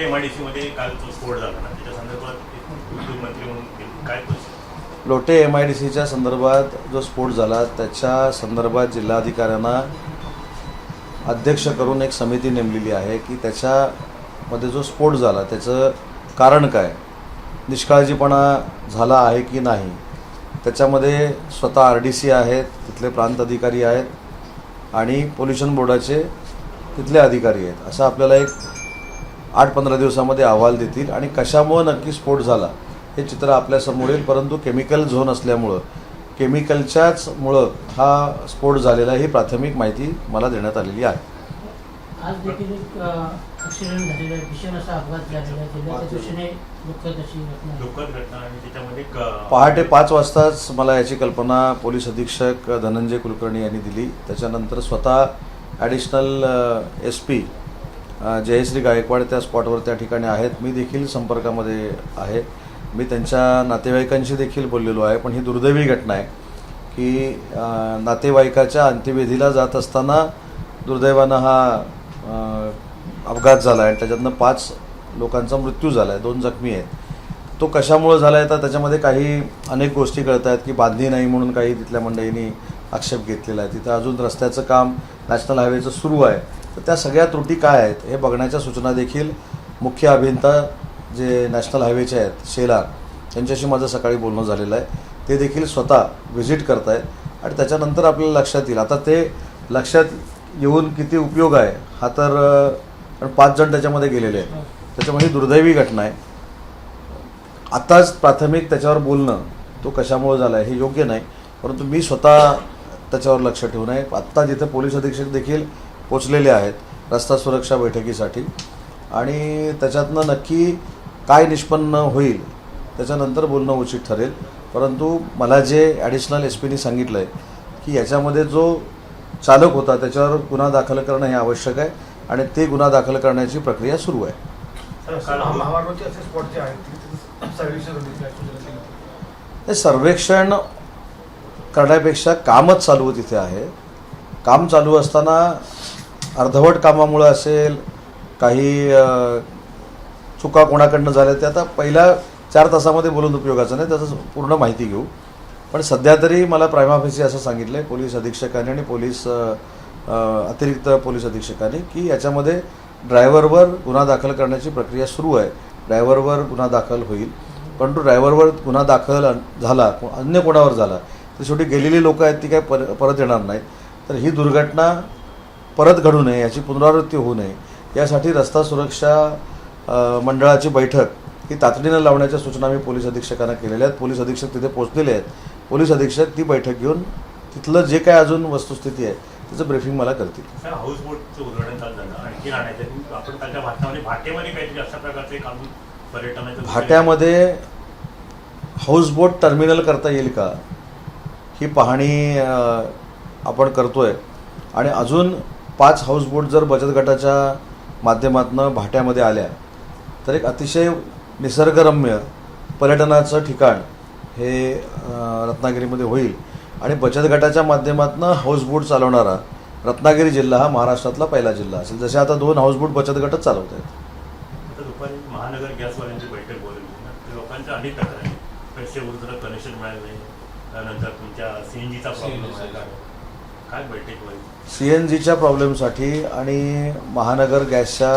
Lotay MIDC मध्ये काल जो स्फोट झाला ना, त्याच्या संदर्भात उद्योग मंत्री म्हणून काय परिस्थिती? लोटे MIDCच्या संदर्भात जो स्फोट झाला त्याच्या संदर्भात जिल्हाधिकाऱ्यांना अध्यक्ष करून एक समिती नेमलेली आहे की त्याच्यामध्ये जो स्फोट झाला त्याचं कारण काय, निष्काळजीपणा झाला आहे की नाही. त्याच्यामध्ये स्वतः RDC आहेत, तिथले प्रांत अधिकारी आहेत आणि पोल्युशन बोर्डाचे तिथले अधिकारी आहेत. असं आपल्याला एक 8-15 दिवसामध्ये अहवाल देतील आणि कशामुळं नक्की स्फोट झाला हे चित्र आपल्यासमोर येईल. परंतु केमिकल झोन असल्यामुळं केमिकलच्याचमुळं हा स्फोट झालेला ही प्राथमिक माहिती मला देण्यात आलेली आहे. आज देखील एक ॲक्सिडेंट झालेला आहे, भीषण असा अपघात झालेला आहे. जिल्ह्याच्या दृष्टीने दुःखद घटना आणि त्याच्यामध्ये पहाटे 5 वाजताच मला याची कल्पना पोलीस अधीक्षक धनंजय कुलकर्णी यांनी दिली. त्याच्यानंतर स्वतः ॲडिशनल SP जयश्री गायकवाड त्या स्पॉटवर त्या ठिकाणी आहेत. मी देखील संपर्कामध्ये आहे. मी त्यांच्या नातेवाईकांशी देखील बोललेलो आहे. पण ही दुर्दैवी घटना आहे की नातेवाईकाच्या अंत्यविधीला जात असताना दुर्दैवानं हा अपघात झाला आहे. त्याच्यातनं 5 लोकांचा मृत्यू झाला आहे, 2 जखमी आहेत. तो कशामुळे झाला आहे तर त्याच्यामध्ये काही अनेक गोष्टी कळत आहेत की बांधणी नाही म्हणून काही तिथल्या मंडळींनी आक्षेप घेतलेला आहे. तिथं अजून रस्त्याचं काम नॅशनल हायवेचं सुरू आहे. तर त्या सगळ्या त्रुटी काय आहेत हे बघण्याच्या सूचना देखील मुख्य अभियंता जे नॅशनल हायवेचे आहेत शेलार त्यांच्याशी माझं सकाळी बोलणं झालेलं आहे. ते देखील स्वतः व्हिजिट करत आहेत आणि त्याच्यानंतर आपल्याला लक्षात येईल. आता ते लक्षात येऊन किती उपयोग आहे हा तर 5 जण त्याच्यामध्ये गेलेले आहेत. त्याच्यामध्ये दुर्दैवी घटना आहे. आत्ताच प्राथमिक त्याच्यावर बोलणं तो कशामुळे झाला आहे हे योग्य नाही. परंतु मी स्वतः त्याच्यावर लक्ष ठेवून आहे. आत्ता जिथे पोलीस अधीक्षक देखील पोचलेले आहेत रस्ता सुरक्षा बैठकीसाठी आणि त्याच्यातनं नक्की काय निष्पन्न होईल त्याच्यानंतर बोलणं उचित ठरेल. परंतु मला जे ॲडिशनल SPनी सांगितलं आहे की याच्यामध्ये जो चालक होता त्याच्यावर गुन्हा दाखल करणं हे आवश्यक आहे आणि ते गुन्हा दाखल करण्याची प्रक्रिया सुरू आहे. हे सर्वेक्षण करण्यापेक्षा कामच चालू तिथे आहे. काम चालू असताना अर्धवट कामामुळं असेल, काही चुका कोणाकडनं झाल्या ते आता पहिल्या 4 तासामध्ये बोलून उपयोगाचं नाही, त्याचं पूर्ण माहिती घेऊ. पण सध्या तरी मला प्रायमा फेसी असं सांगितलं आहे पोलीस अधीक्षकांनी आणि अतिरिक्त पोलीस अधीक्षकांनी की याच्यामध्ये ड्रायव्हरवर गुन्हा दाखल करण्याची प्रक्रिया सुरू आहे. ड्रायव्हरवर गुन्हा दाखल होईल. परंतु ड्रायव्हरवर गुन्हा दाखल झाला अन्य कोणावर झाला तर शेवटी गेलेली लोकं आहेत ती काय परत येणार नाहीत. तर ही दुर्घटना परत घडू नये, याची पुनरावृत्ती होऊ नये यासाठी रस्ता सुरक्षा मंडळाची बैठक ही तातडीनं लावण्याच्या सूचना मी पोलीस अधीक्षकांना केलेल्या आहेत. पोलीस अधीक्षक तिथे पोहोचलेले आहेत. पोलीस अधीक्षक ती बैठक घेऊन तिथलं जे काय अजून वस्तुस्थिती आहे त्याचं ब्रीफिंग मला करतील. हाऊसबोटचं उदाहरण चालू झालं आणखी आणायचं आपण त्याच्या भाषणामध्ये भाट्यामध्ये काहीतरी अशा प्रकारचे काम पर्यटनाचं भाट्यामध्ये हाऊसबोट टर्मिनल करता येईल का ही पाहणी आपण करतोय आणि अजून 5 हाऊसबोट जर बचत गटाच्या माध्यमातून भाट्यामध्ये आल्या तर एक अतिशय निसर्गरम्य पर्यटनाचं ठिकाण हे रत्नागिरीमध्ये होईल आणि बचत गटाच्या माध्यमातून हाऊसबोट चालवणारा रत्नागिरी जिल्हा हा महाराष्ट्रातला पहिला जिल्हा असेल. जसे आता 2 हाऊसबोट बचत गटच चालवत आहेत. आता दुपारी महानगर गॅसवाल्यांची बैठक बोलवली ना, लोकांच्या अनेक तक्रारी पैसे उरजरा कनेक्शन मिळालं नाही, त्यानंतर तुमच्या CNGचा प्रॉब्लेम आहे. काय बैठक होईल? CNGच्या प्रॉब्लेमसाठी आणि महानगर गॅसच्या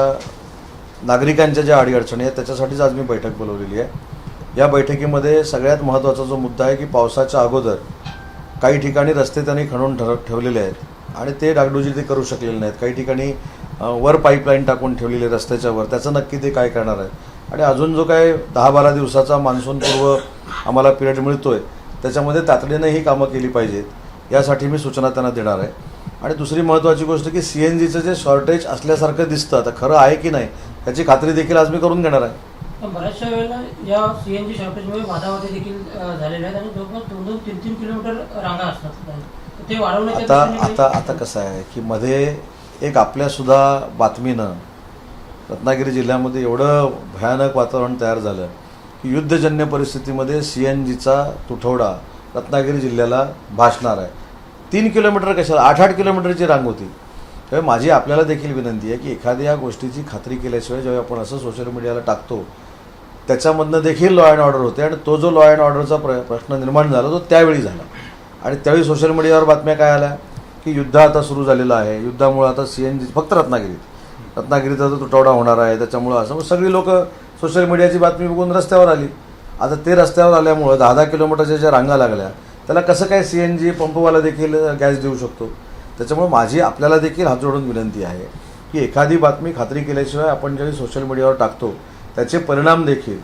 नागरिकांच्या ज्या अडीअडचणी आहेत त्याच्यासाठीच आज मी बैठक बोलवलेली आहे. या बैठकीमध्ये सगळ्यात महत्त्वाचा जो मुद्दा आहे की पावसाच्या अगोदर काही ठिकाणी रस्ते त्यांनी खणून ठेवलेले आहेत आणि ते डागडुजी ते करू शकलेले नाहीत. काही ठिकाणी वर पाईपलाईन टाकून ठेवलेली रस्त्याच्यावर, त्याचं नक्की ते काय करणार आहे. आणि अजून जो काय 10-12 दिवसाचा मान्सूनपूर्व आम्हाला पिरियड मिळतो आहे त्याच्यामध्ये तातडीनं ही कामं केली पाहिजेत यासाठी मी सूचना त्यांना देणार आहे. आणि दुसरी महत्त्वाची गोष्ट की CNGचं जे शॉर्टेज असल्यासारखं दिसतं आता खरं आहे की नाही याची खात्री देखील आज मी करून घेणार आहे. बऱ्याचशा वेळेला या CNG शॉर्टेजमुळे वादावादी देखील झालेल्या आहेत आणि जवळपास 2-3 किलोमीटर रांगा असतात. ते वाढवण्याच्या आता कसं आहे की मध्ये एक आपल्यासुद्धा बातमीनं रत्नागिरी जिल्ह्यामध्ये एवढं भयानक वातावरण तयार झालं की युद्धजन्य परिस्थितीमध्ये CNGचा तुटवडा रत्नागिरी जिल्ह्याला भासणार आहे. 3 किलोमीटर कशाला 8-8 किलोमीटरची रांग होती. तेव्हा माझी आपल्याला देखील विनंती आहे की एखाद्या गोष्टीची खात्री केल्याशिवाय जेव्हा आपण असं सोशल मीडियाला टाकतो त्याच्यामधनं देखील लॉ अँड ऑर्डर होते आणि तो जो लॉ अँड ऑर्डरचा प्रश्न निर्माण झाला तो त्यावेळी झाला. आणि त्यावेळी सोशल मीडियावर बातम्या काय आल्या की युद्ध आता सुरू झालेलं आहे, युद्धामुळं आता CNG फक्त रत्नागिरीचा जो तुटवडा होणार आहे त्याच्यामुळं असं सगळी लोक सोशल मीडियाची बातमी बघून रस्त्यावर आली. आता ते रस्त्यावर आल्यामुळं 10-10 किलोमीटरच्या ज्या रांगा लागल्या त्याला कसं काय CNG पंपवाला देखील गॅस देऊ शकतो. त्याच्यामुळे माझी आपल्याला देखील हात जोडून विनंती आहे की एखादी बातमी खात्री केल्याशिवाय आपण ज्यावेळी सोशल मीडियावर टाकतो त्याचे परिणाम देखील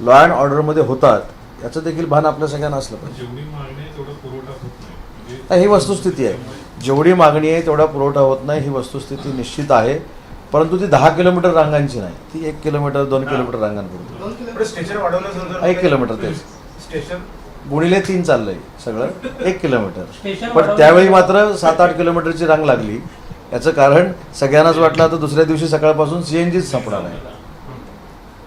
लॉ अँड ऑर्डरमध्ये होतात याचं देखील भान आपल्या सगळ्यांना असलं पाहिजे. जेवढी मागणी आहे तेवढा पुरवठा होत नाही ही वस्तुस्थिती आहे. जेवढी मागणी आहे तेवढा पुरवठा होत नाही ही वस्तुस्थिती निश्चित आहे. परंतु ती 10 किलोमीटर रांगांची नाही, ती 1 किलोमीटर 2 किलोमीटर रांगांपुरती. स्टेशन वाढवण्याचं 1 किलोमीटर ते स्टेशन गुणिले 3 चाललंय सगळं 1 किलोमीटर. स्टेशन पण त्यावेळी मात्र 7-8 किलोमीटरची रांग लागली. याचं कारण सगळ्यांनाच वाटलं आता दुसऱ्या दिवशी सकाळपासून CNGच सापडणार आहे.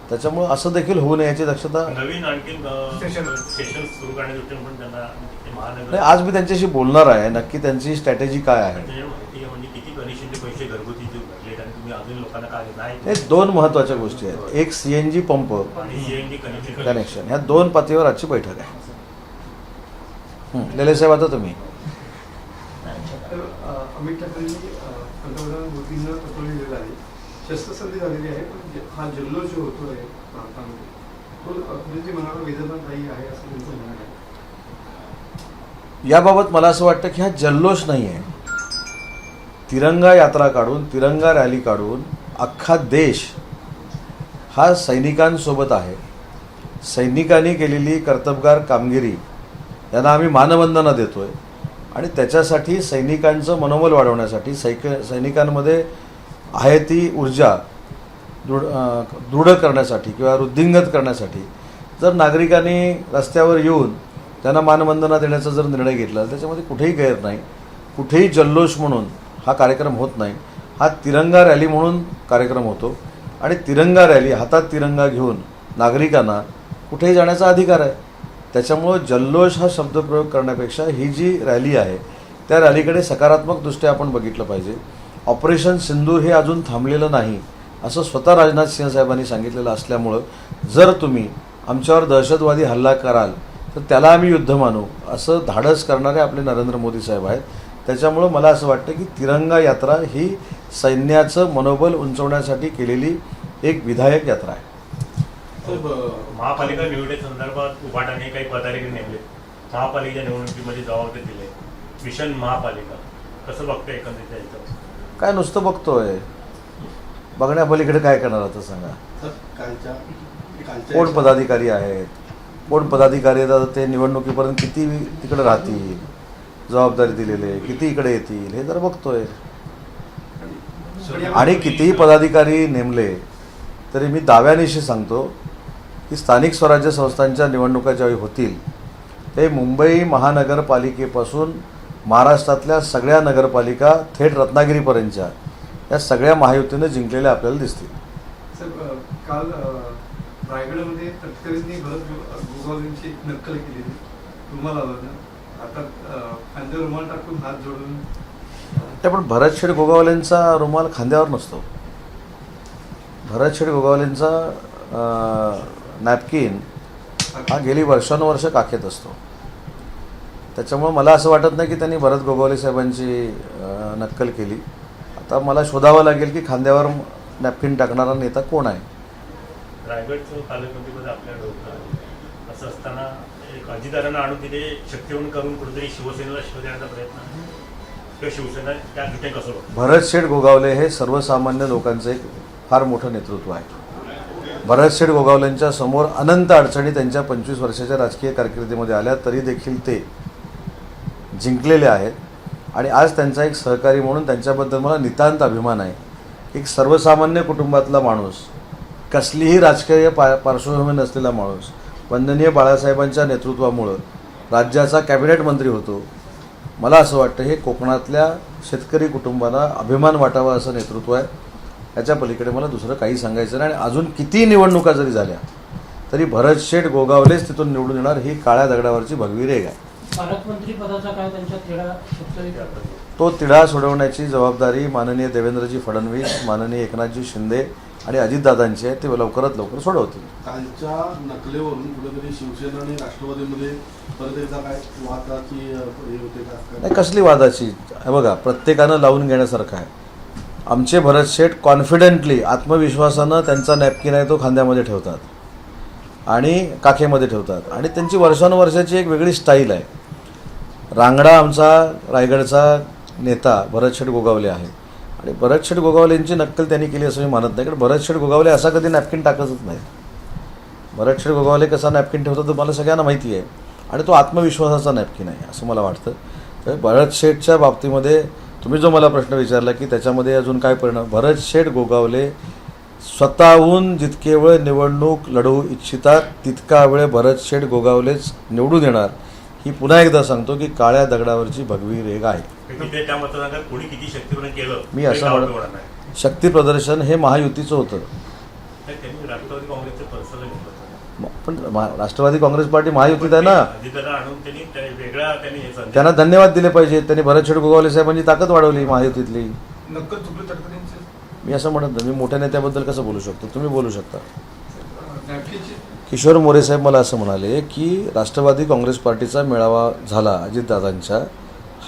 त्याच्यामुळे असं देखील होऊ नये याची दक्षता. नवीन आणखीन स्टेशन सुरू करण्याच्या दृष्टीने पण त्यांना ते महानगर नाही, आज मी त्यांच्याशी बोलणार आहे, नक्की त्यांची स्ट्रॅटेजी काय आहे. म्हणजे किती कनेक्शनचे पैसे घरगुती जे भरलेत आणि तुम्ही अजून लोकांना काय नाही हे 2 महत्त्वाच्या गोष्टी आहेत. एक CNG पंप आणि CNG कनेक्शन, ह्या 2 पातळीवर आजची बैठक आहे. लेले साहेब आता तुम्ही. अमित ठाकरेंनी पंतप्रधान मोदींना पत्र लिहिलेलं आहे. शस्त्रसंधी झालेली आहे पण हा जल्लोष जो होतोय भारतामध्ये तो कुठेतरी मनाला वेदनादायी आहे असं त्यांचं म्हणणं आहे. याबाबत मला असं वाटतं की हा जल्लोष नाही आहे. तिरंगा यात्रा काढून, तिरंगा रॅली काढून अख्खा देश हा सैनिकांसोबत आहे. सैनिकांनी केलेली कर्तबगार कामगिरी यांना आम्ही मानवंदना देतोय आणि त्याच्यासाठी सैनिकांचं मनोबल वाढवण्यासाठी सैनिकांमध्ये आहे ती ऊर्जा दृढ करण्यासाठी किंवा वृद्धिंगत करण्यासाठी जर नागरिकांनी रस्त्यावर येऊन त्यांना मानवंदना देण्याचा जर निर्णय घेतला त्याच्यामध्ये कुठेही गैर नाही. कुठेही जल्लोष म्हणून हा कार्यक्रम होत नाही. हा तिरंगा रॅली म्हणून कार्यक्रम होतो आणि तिरंगा रॅली हातात तिरंगा घेऊन नागरिकांना कुठेही जाण्याचा अधिकार आहे. त्याच्यामुळं जल्लोष हा शब्दप्रयोग करण्यापेक्षा ही जी रॅली आहे त्या रॅलीकडे सकारात्मकदृष्ट्या आपण बघितलं पाहिजे. ऑपरेशन सिंदूर हे अजून थांबलेलं नाही असं स्वतः राजनाथ सिंह साहेबांनी सांगितलेलं असल्यामुळं जर तुम्ही आमच्यावर दहशतवादी हल्ला कराल तर त्याला आम्ही युद्ध मानू असं धाडस करणारे आपले नरेंद्र मोदी साहेब आहेत. त्याच्यामुळं मला असं वाटतं की तिरंगा यात्रा ही सैन्याचं मनोबल उंचवण्यासाठी केलेली एक विधायक यात्रा आहे. महापालिका निवडीसंदर्भात उभाटाने काही पदाधिकारी नेमले, महापालिकेच्या निवडणुकीमध्ये जबाबदारी दिले. मिशन महापालिका कसं बघतं एकंदरीत याचं? काय नुसतं बघतोय, बघण्यापलीकडे काय करणार आता सांगा. कोण पदाधिकारी आहेत, कोण पदाधिकारी आहेत, ते निवडणुकीपर्यंत किती तिकडे राहतील, जबाबदारी दिलेले किती इकडे येतील हे जर बघतोय. आणि कितीही पदाधिकारी नेमले तरी मी दाव्यानिशी सांगतो की स्थानिक स्वराज्य संस्थांच्या निवडणुका ज्यावेळी होतील ते मुंबई महानगरपालिकेपासून महाराष्ट्रातल्या सगळ्या नगरपालिका थेट रत्नागिरीपर्यंतच्या या सगळ्या महायुतीनं जिंकलेल्या आपल्याला दिसतील. सर काल रायगडमध्ये तटकरींनी भरत गोगावलेंची नक्कल केलेली रुमाल आला होता. आता खांद्यावर रुमाल टाकून हात जोडून ते पण भरतशेठ गोगावलेंचा रुमाल खांद्यावर नसतो. भरतशेठ गोगावलेंचा नॅपकिन हा गेली वर्षानुवर्ष काखेत असतो. त्याच्यामुळं मला असं वाटत नाही की त्यांनी भरत गोगावले साहेबांची नक्कल केली. आता मला शोधावं लागेल की खांद्यावर नॅपकिन टाकणारा नेता कोण आहे. रायगडचं पालकमंत्रीपद आपल्या डोक्यात असं असताना एक अजितदारांना आणून तिथे शक्तीवरून करून कुठेतरी शिवसेनेला शिव देण्याचा प्रयत्न किंवा शिवसेना त्या ठिकाणी कसं बघतो? भरतशेठ गोगावले हे सर्वसामान्य लोकांचं एक फार मोठं नेतृत्व आहे. भरतशेठ गोगावलेंच्या समोर अनंत अडचणी त्यांच्या 25 वर्षाच्या राजकीय कारकिर्दीमध्ये आल्या तरी देखील ते जिंकलेले आहेत. आणि आज त्यांचा एक सहकारी म्हणून त्यांच्याबद्दल मला नितांत अभिमान आहे. एक सर्वसामान्य कुटुंबातला माणूस, कसलीही राजकीय पार्श्वभूमी नसलेला माणूस वंदनीय बाळासाहेबांच्या नेतृत्वामुळं राज्याचा कॅबिनेट मंत्री होतो. मला असं वाटतं हे कोकणातल्या शेतकरी कुटुंबाला अभिमान वाटावा असं नेतृत्व आहे. याच्या पलीकडे मला दुसरं काही सांगायचं नाही. आणि अजून किती निवडणुका जरी झाल्या तरी भरतशेठ गोगावलेच तिथून निवडून येणार ही काळ्या दगडावरची भगवी रेघ आहे. पालकमंत्री पदाचा काय त्यांच्या क्रीडा तो तिढा सोडवण्याची जबाबदारी माननीय देवेंद्रजी फडणवीस, माननीय एकनाथजी शिंदे आणि अजितदादांची आहे. ते लवकरात लवकर सोडवतील. कालच्या नकलेवरून कुठेतरी शिवसेना आणि राष्ट्रवादीमध्ये परत एकदा काय वादाची हे होते का? नाही, कसली वादाची? हे बघा, प्रत्येकानं लावून घेण्यासारखं आहे. आमचे भरत शेठ कॉन्फिडेंटली, आत्मविश्वासानं त्यांचा नॅपकिन आहे तो खांद्यामध्ये ठेवतात आणि काखेमध्ये ठेवतात आणि त्यांची वर्षानुवर्षाची एक वेगळी स्टाईल आहे. रांगडा आमचा रायगडचा नेता भरत शेठ गोगावले आहे आणि भरत शेठ गोगावलेंची नक्कल त्यांनी केली असं मी मानत नाही, कारण भरत शेठ गोगावले असा कधी नॅपकिन टाकतच नाही. भरत शेठ गोगावले कसा नॅपकिन ठेवतो तुम्हाला सगळ्यांना माहिती आहे आणि तो आत्मविश्वासाचा नॅपकिन आहे असं मला वाटतं. तर भरत शेठच्या बाबतीमध्ये तुम्ही जो मला प्रश्न विचारला की त्याच्यामध्ये अजून काय परिणाम, भरत शेठ गोगावले स्वतःहून जितके वेळ निवडणूक लढवू इच्छितात तितका वेळ भरत शेठ गोगावलेच निवडून येणार. ही पुन्हा एकदा सांगतो की काळ्या दगडावरची भगवी रेघ आहे. तिथे त्या मतदारांना कोणी किती शक्तीप्रदर्शन केलं मी असं ते म्हणत- गावात होणार नाही. शक्ती प्रदर्शन हे महायुतीचं होतं. त्यांनी राष्ट्रवादी काँग्रेसचे पर्सनल घेतलं. पण राष्ट्रवादी काँग्रेस पार्टी महायुतीत आहे ना. अजितदादा आणून त्यांनी वेगळा त्यांनी हे संदेश- त्यांना धन्यवाद दिले पाहिजे. त्यांनी भरत शेठ गोगावले साहेबांची ताकद वाढवली महायुतीतली. नक्कल चुकले तडकरींचे मी असं म्हणत नाही. मी मोठ्या नेत्याबद्दल कसं बोलू शकतो? तुम्ही बोलू शकता. नॅपकिनची किशोर मोरे साहेब मला असं म्हणाले की राष्ट्रवादी काँग्रेस पार्टीचा मेळावा झाला अजितदादांच्या,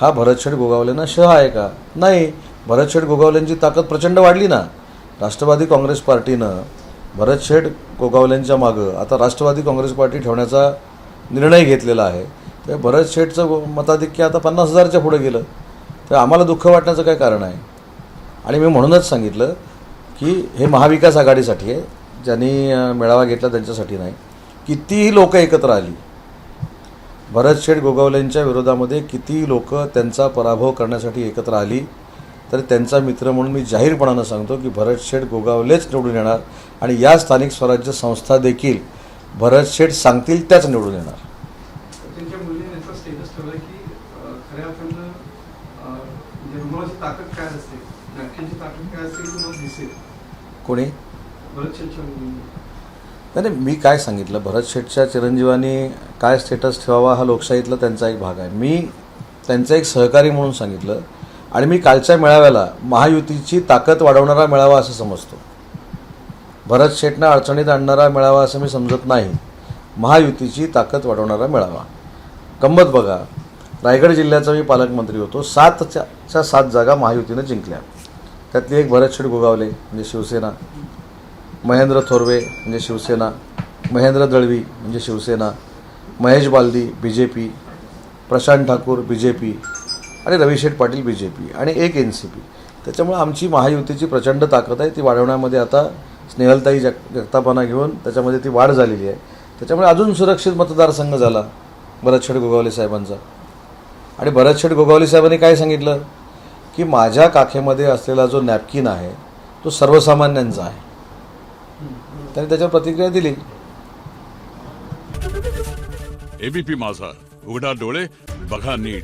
हा भरत शेठ गोगावलेंना शह आहे का? नाही. भरत शेठ गोगावलेंची ताकद प्रचंड वाढली ना. राष्ट्रवादी काँग्रेस पार्टीनं भरत शेठ गोगावलेंच्या मागं आता राष्ट्रवादी काँग्रेस पार्टी ठेवण्याचा निर्णय घेतलेला आहे. तर भरत शेठचं मताधिक्य आता 50,000च्या पुढे गेलं. तर आम्हाला दुःख वाटण्याचं काय कारण आहे? आणि मी म्हणूनच सांगितलं की हे महाविकास आघाडीसाठी आहे, ज्यांनी मेळावा घेतला त्यांच्यासाठी नाही. कितीही लोक एकत्र आली, भरत शेठ गोगावलेंच्या विरोधामध्ये कितीही लोक त्यांचा पराभव करण्यासाठी एकत्र आली, तर त्यांचा मित्र म्हणून मी जाहीरपणानं सांगतो की भरत शेठ गोगावलेच निवडून येणार आणि या स्थानिक स्वराज्य संस्था देखील भरत शेठ सांगतील त्याच निवडून येणार. त्यांच्या मुलीने याचा स्टेटस ठेवला की खऱ्या अर्थानं म्हणजे रुग्णाची ताकद काय असते, नॅपकिनची ताकद काय असते की तुम्हाला दिसेल. कोणी? भरत शेठच्या मुलीने. नाही, मी काय सांगितलं, भरत शेठच्या चिरंजीवांनी काय स्टेटस ठेवावा हा लोकशाहीतला त्यांचा एक भाग आहे. मी त्यांचा एक सहकारी म्हणून सांगितलं आणि मी कालच्या मेळाव्याला महायुतीची ताकद वाढवणारा मेळावा असं समजतो. भरत शेठना अडचणीत आणणारा मेळावा असं मी समजत नाही. महायुतीची ताकद वाढवणारा मेळावा. गंमत बघा, रायगड जिल्ह्याचा मी पालकमंत्री होतो. 7च्या 7 जागा महायुतीनं जिंकल्या. त्यातली एक भरत शेठ गोगावले म्हणजे शिवसेना, महेंद्र थोरवे म्हणजे शिवसेना, महेंद्र दळवी म्हणजे शिवसेना, महेश बालदी BJP, प्रशांत ठाकूर BJP आणि रविशेठ पाटील BJP आणि एक NCP. त्याच्यामुळे आमची महायुतीची प्रचंड ताकद आहे. ती वाढवण्यामध्ये आता स्नेहलताई जगतापांना घेऊन त्याच्यामध्ये ती वाढ झालेली आहे. त्याच्यामुळे अजून सुरक्षित मतदारसंघ झाला भरत शेठ गोगावले साहेबांचा. आणि भरत शेठ गोगावले साहेबांनी काय सांगितलं की माझ्या काखेमध्ये असलेला जो नॅपकिन आहे तो सर्वसामान्यांचा आहे. त्यांनी त्याच्यावर प्रतिक्रिया दिली. ABP माझा, उघडा डोळे बघा नीट.